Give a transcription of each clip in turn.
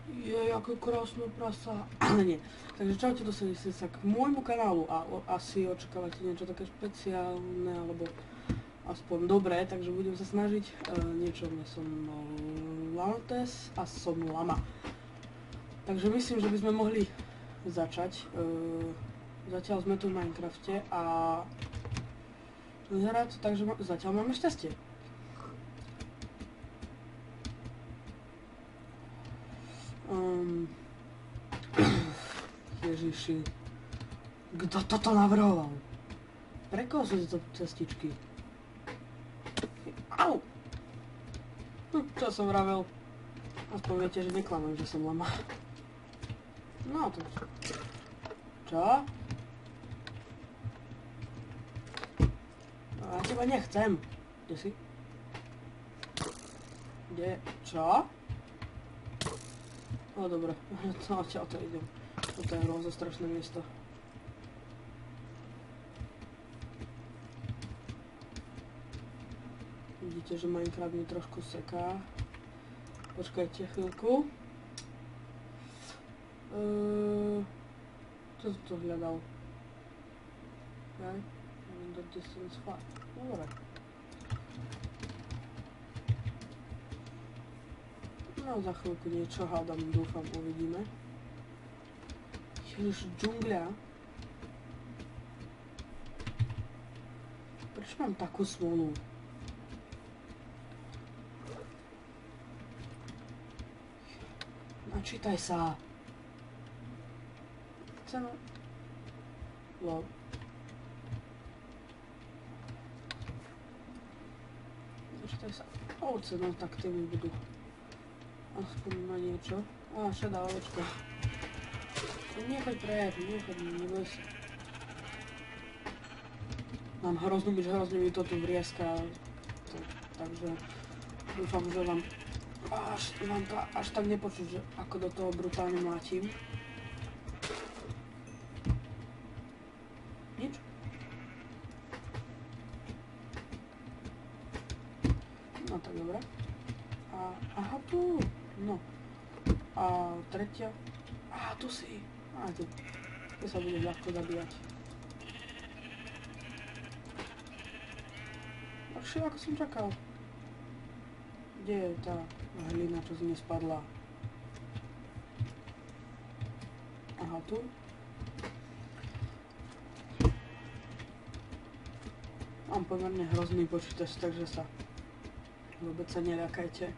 Je, aké krásne prasa. Ale nie. Takže čaute, dostali ste sa k môjmu kanálu a asi očakávate niečo také špeciálne, alebo aspoň dobré, takže budem sa snažiť niečo. Som Lantes a som Lama. Takže myslím, že by sme mohli začať. Zatiaľ sme tu v Minecrafte a vyzerá to tak, že zatiaľ máme šťastie. Ježiši. Kto toto navrhoval? Pre koho sú tieto cestičky? Au! Čo som vravel? Aspoň viete, že neklamem, že som Lama. No to... Čo? Ja teba nechcem. Kde si? Kde? Čo? No dobre, odtiaľ to idem. Toto je hrozne strašné miesto. Vidíte, že Minecraft mi trošku seká. Počkajte chvíľku. Čo som to hľadal? Render distance 5. Dobre. No za chvíľku niečo hádam, dúfam, uvidíme. Ježiš, džungľa. Prečo mám takú smolu? Načítaj sa. Cena. Lol. Načítaj sa. Ovce, no tak tie mi budú. Aspoň na niečo. Á, šedá ovečka. Nechoď preč, neboj sa. Mám hroznú myš, hrozne mi to tu vrieska. Takže dúfam, že vám to až tak nepočuť, že ako do toho brutálne mlátim. Nič? No tak dobre. Aha, tu. No. A tretia. Tu si. Tu. Tu sa bude ľahko zabíjať. Ľahšie, ako som čakal. Kde je tá hlina, čo z nej spadla? Aha, tu. Mám pomerne hrozný počítač, takže sa vôbec sa neľakajte.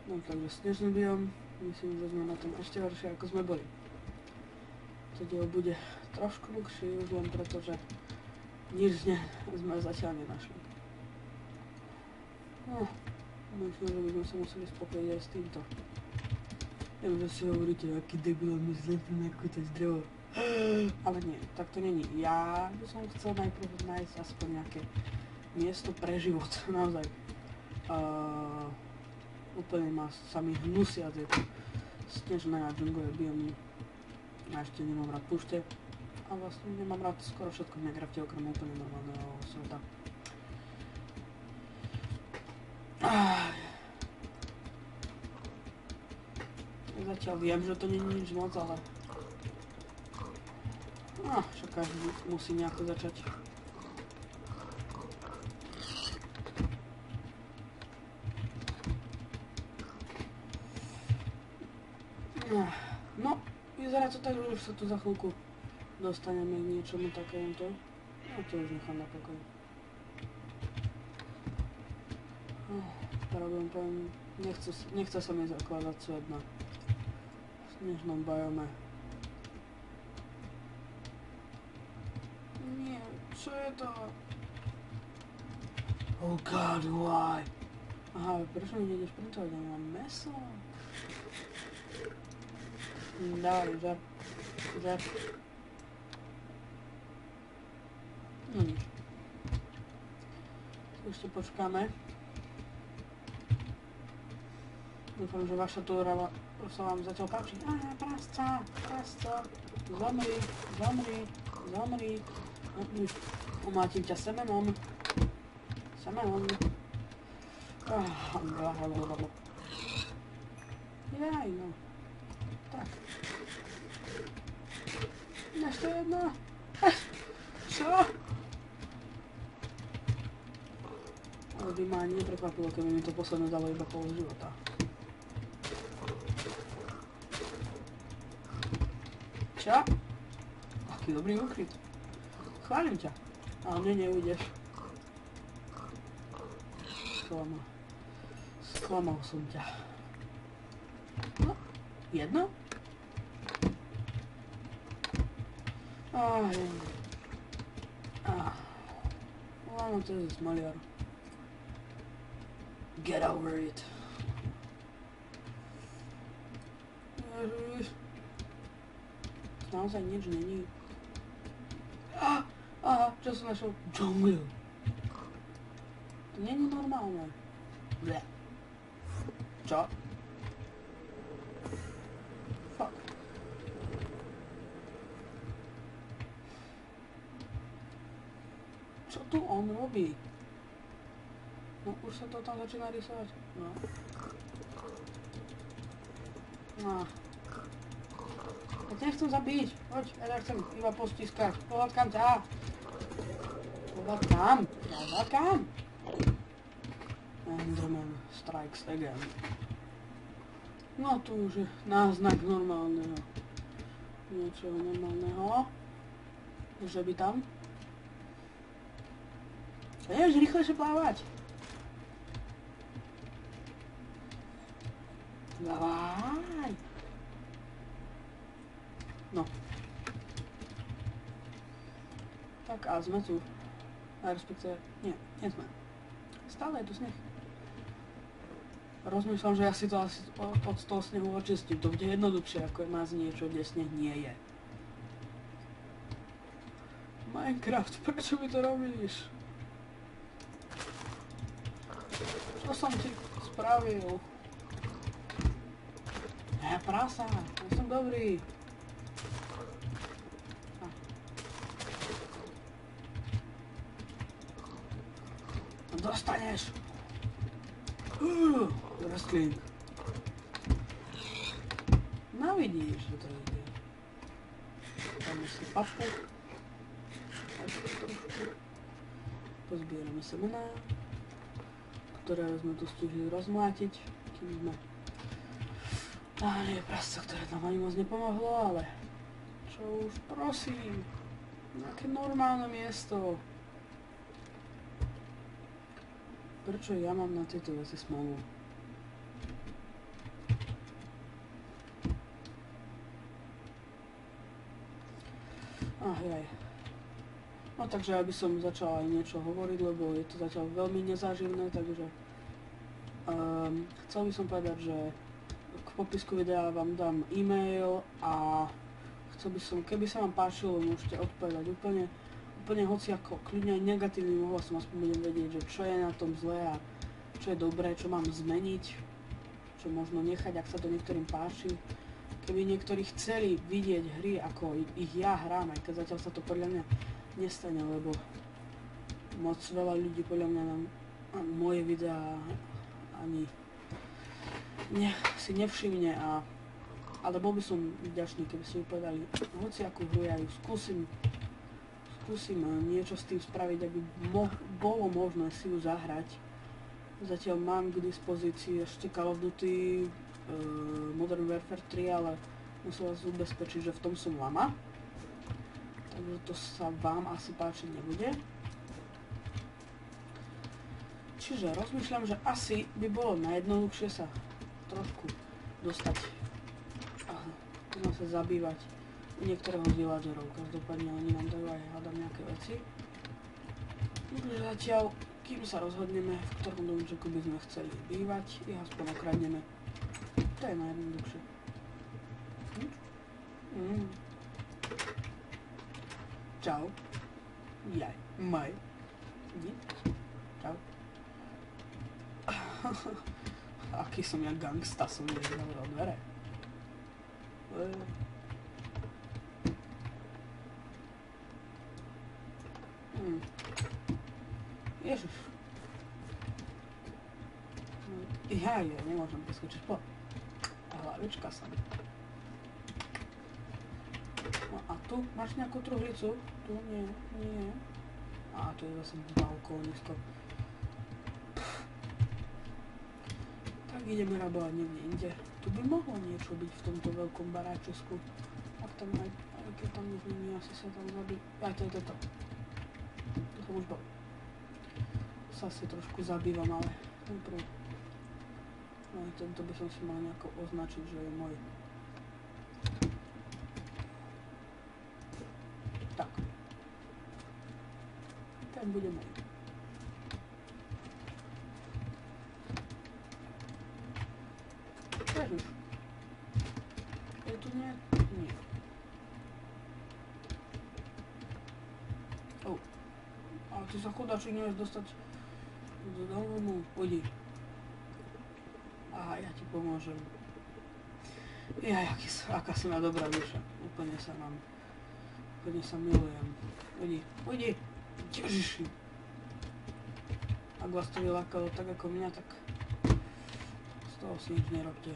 No takže snežný biom, myslím, že sme na tom ešte horšie, ako sme boli. To dielo bude trošku dlhšie, už len preto, že nič sme zatiaľ nenašli. No, myslím, že by sme sa museli spokojiť aj s týmto. Viem, že si hovoríte, aký debil, my zlepíme nakútať drevo. Ale nie, tak to není. Ja by som chcel najprv nájsť aspoň nejaké miesto pre život, naozaj. Úplne sa mi hnusia tieto snežné a džungové biomy. Ja ešte nemám rád púšte. A vlastne nemám rád skoro všetko v Minecrafte, okrem úplne normálneho sveta. Zatiaľ viem, že to nie je nič moc, ale... však každý musí nejako začať. No, vyzerá to tak, že už sa tu za chvíľku dostaneme k niečomu takémuto. No to už nechám na pokoj. Problém, nechce sa mi zakladať svet na snežnom biome. Nie, čo je to? Oh god, why? Aha, prečo mi nejdeš printovať? Ja mám meso. Dávaj, žar. No nič. Ešte počkáme. Dúfam, že vaša túra sa vám zatiaľ páči. Prasca. Zomri. Umlátim ťa semenom. Jaj, no. Tak. Jeszcze jedna. Co? Ale by ma ani neprekvapilo, keby mi to posledné dalo iba pol života. Čo? Aký dobrý ukryt. Chválim ťa. Ale mne neujdeš. Sklamal som ťa. No, jedno? Áno, to je smaliar. Get over it. Ježiš. Naozaj nič není. Aha, čo som našiel? Džungľu. To není normálne. Ble. Čo? Fuck. Čo tu on robí? No už sa to tam začína rysovať. No. Ja ťa nechcem zabiť. Poď, ja chcem iba postiskať. Pohľadkám ťa. Pohľadkám. Enderman strikes again. No tu už je náznak normálneho. Niečoho normálneho. Že by tam. Vieš, rýchlejšie plávať. Dávaj. No. Tak a sme tu. A respektíve, nie sme. Stále je tu sneh. Rozmýšľam, že ja si to asi od toho snehu očistím. To bude jednoduchšie, ako je mať niečo, kde sneh nie je. Minecraft, prečo mi to robíš? Čo som ti spravil? Ja prasa, ja som dobrý. Dostaneš. Rastlík. No vidíš, že to ide. Dáme si papu. Pozbierame semená, ktoré sme tu stihli rozmlátiť, kým sme... nie prasca, ktoré tam ani moc nepomohlo, ale... Čo už, prosím. Nejaké normálne miesto. Prečo ja mám na tieto veci smolu? Jaj. No takže ja by som začala aj niečo hovoriť, lebo je to zatiaľ veľmi nezáživné, takže... chcel by som povedať, že k popisku videa vám dám e-mail a chcel by som, keby sa vám páčilo, môžete odpovedať úplne hociako, kľudne aj negatívnym ohlasom, aspoň budem vedieť, že čo je na tom zlé a čo je dobré, čo mám zmeniť, čo možno nechať, ak sa to niektorým páči. Keby niektorí chceli vidieť hry, ako ich ja hrám, aj keď zatiaľ sa to podľa mňa nestane, lebo moc veľa ľudí podľa mňa nám moje videá ani si nevšimne, ale bol by som vďačný, keby si povedali hociakú hru, ja ju skúsim niečo s tým spraviť, aby bolo možné si ju zahrať. Zatiaľ mám k dispozícii ešte Call of Duty Modern Warfare 3, ale musím vás ubezpečiť, že v tom som lama. Takže to sa vám asi páčiť nebude. Čiže rozmýšľam, že asi by bolo najjednoduchšie sa trošku dostať a sa zabývať niektorého z villagerov. Každopádne oni nám dajú aj hádam nejaké veci. Takže zatiaľ, kým sa rozhodneme, v ktorom domčeku by sme chceli bývať, ich aspoň okradneme. To je najjednoduchšie. Čau. Jaj. Maj. Nie? Čau. Aký som ja gangsta, som nezavrel dvere. Ježiš. Ja nemôžem preskočiť po. Hlavička sa. No a tu máš nejakú truhlicu? Tu nie. A tu je zase balkónisko. Tak ideme rabovať niekde inde. Tu by mohlo niečo byť v tomto veľkom baráčisku. Ak tam aj keď tam nič nie, asi sa tam zabí... Aj to je toto. To som už bol. Sa si trošku zabývam, ale ten prvý. No tento by som si mal nejako označiť, že je môj. Tak. Ten bude môj. Ježiš. Je tu nie? Nie. Ale ty sa chudáčik nevieš dostať do domu. Pôjdi. Aha, ja ti pomôžem. Aká si ma dobrá duša. Úplne sa milujem. Pôjdi. Ježiši. Ak vás to vylákalo tak ako mňa, tak z toho si nič nerobte.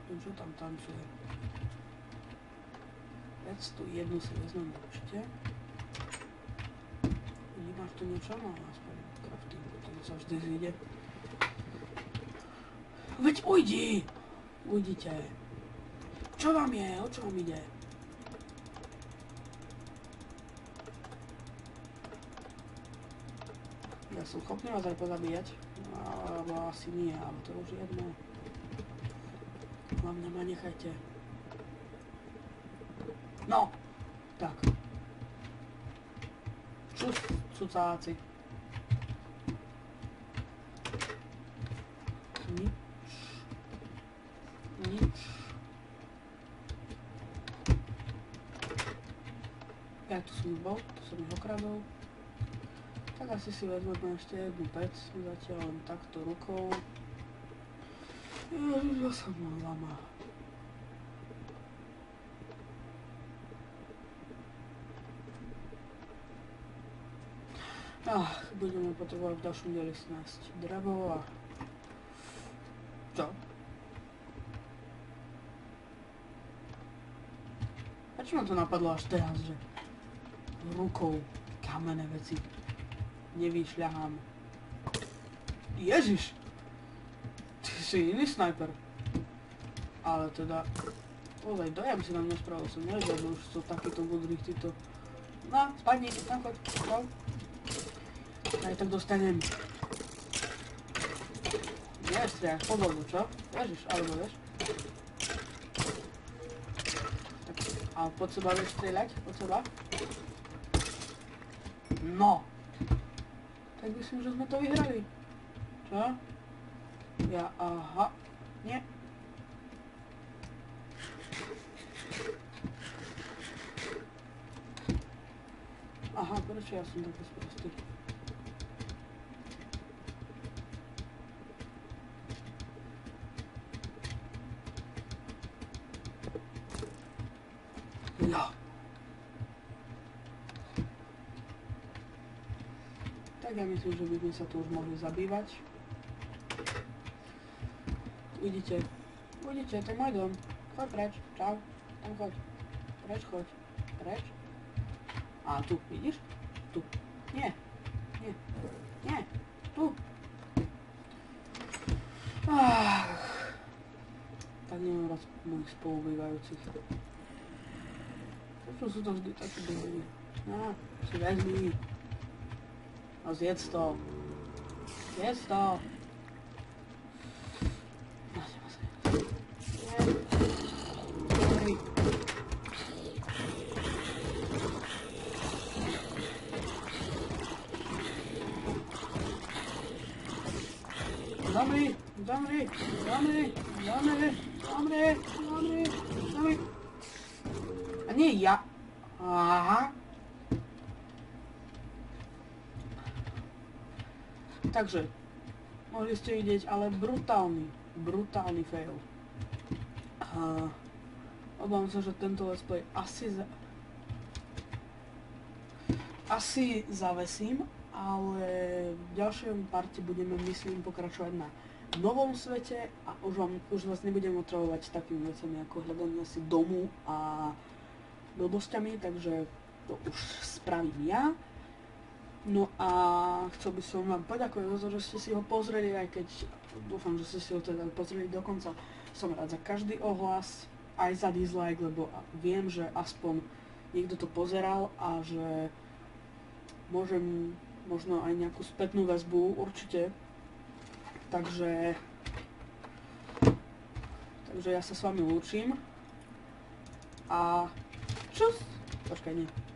Čo tam tancuje? Tu jednu si vezmem určite. Máš tu niečo? No, aspoň crafting, ten sa vždy zíde. Veď ujdite. Čo vám je? O čo vám ide? Ja som schopný vás aj pozabíjať. Alebo asi nie, ale to už je jedno. Hlavne ma nechajte. No! Tak. Čus, cucáci. Nič. Ja tu som bol, tu som ich okradol. Tak asi si vezmeme ešte jednu pec, zatiaľ len takto rukou. Ja som mal lama. Budeme potrebovať v ďalšom dieli snášť drevo a... Čo? A čo ma to napadlo až teraz, že rukou kamenné veci nevyšľahám? Ježiš! Ty si iný snajper. Ale teda... Ozaj, dojem si na mňa spravil, som nevedel, že už sú takýto budrých títo... No, spadni, tam choď, čau. Aj tak dostanem. Nestriach, pohodlú, čo? Ježiš, alebo vieš? Tak, a pod seba vieš strieľať? Pod seba? No! Tak myslím, že sme to vyhrali. Čo? Aha. Nie. Aha, prečo ja som taký sprostý? No. Tak ja myslím, že by sme sa tu už mohli zabývať. Uvidíte, to je môj dom. Choď preč, čau, tam choď. Preč, choď, preč. A tu, vidíš? Tu. Nie, tu. Tak neviem raz mojich spolubývajúcich. Prečo sú to vždy takí dobrí? No, si vezmi. A zjedz to. Zamri. A nie ja. Aha. Takže, mohli ste vidieť, ale brutálny fail. Obávam sa, že tento let's play asi zavesím ale v ďalšom parte budeme, myslím, pokračovať na novom svete a už vás nebudem otravovať takými vecami ako hľadanie si domu a blbosťami, takže to už spravím ja. No a chcel by som vám poďakovať za to, že ste si ho pozreli, aj keď dúfam, že ste si ho teda pozreli dokonca. Som rád za každý ohlas, aj za dislike, lebo viem, že aspoň niekto to pozeral a že môžem možno aj nejakú spätnú väzbu, určite. Takže ja sa s vami lúčim a čus! Počkaj, nie.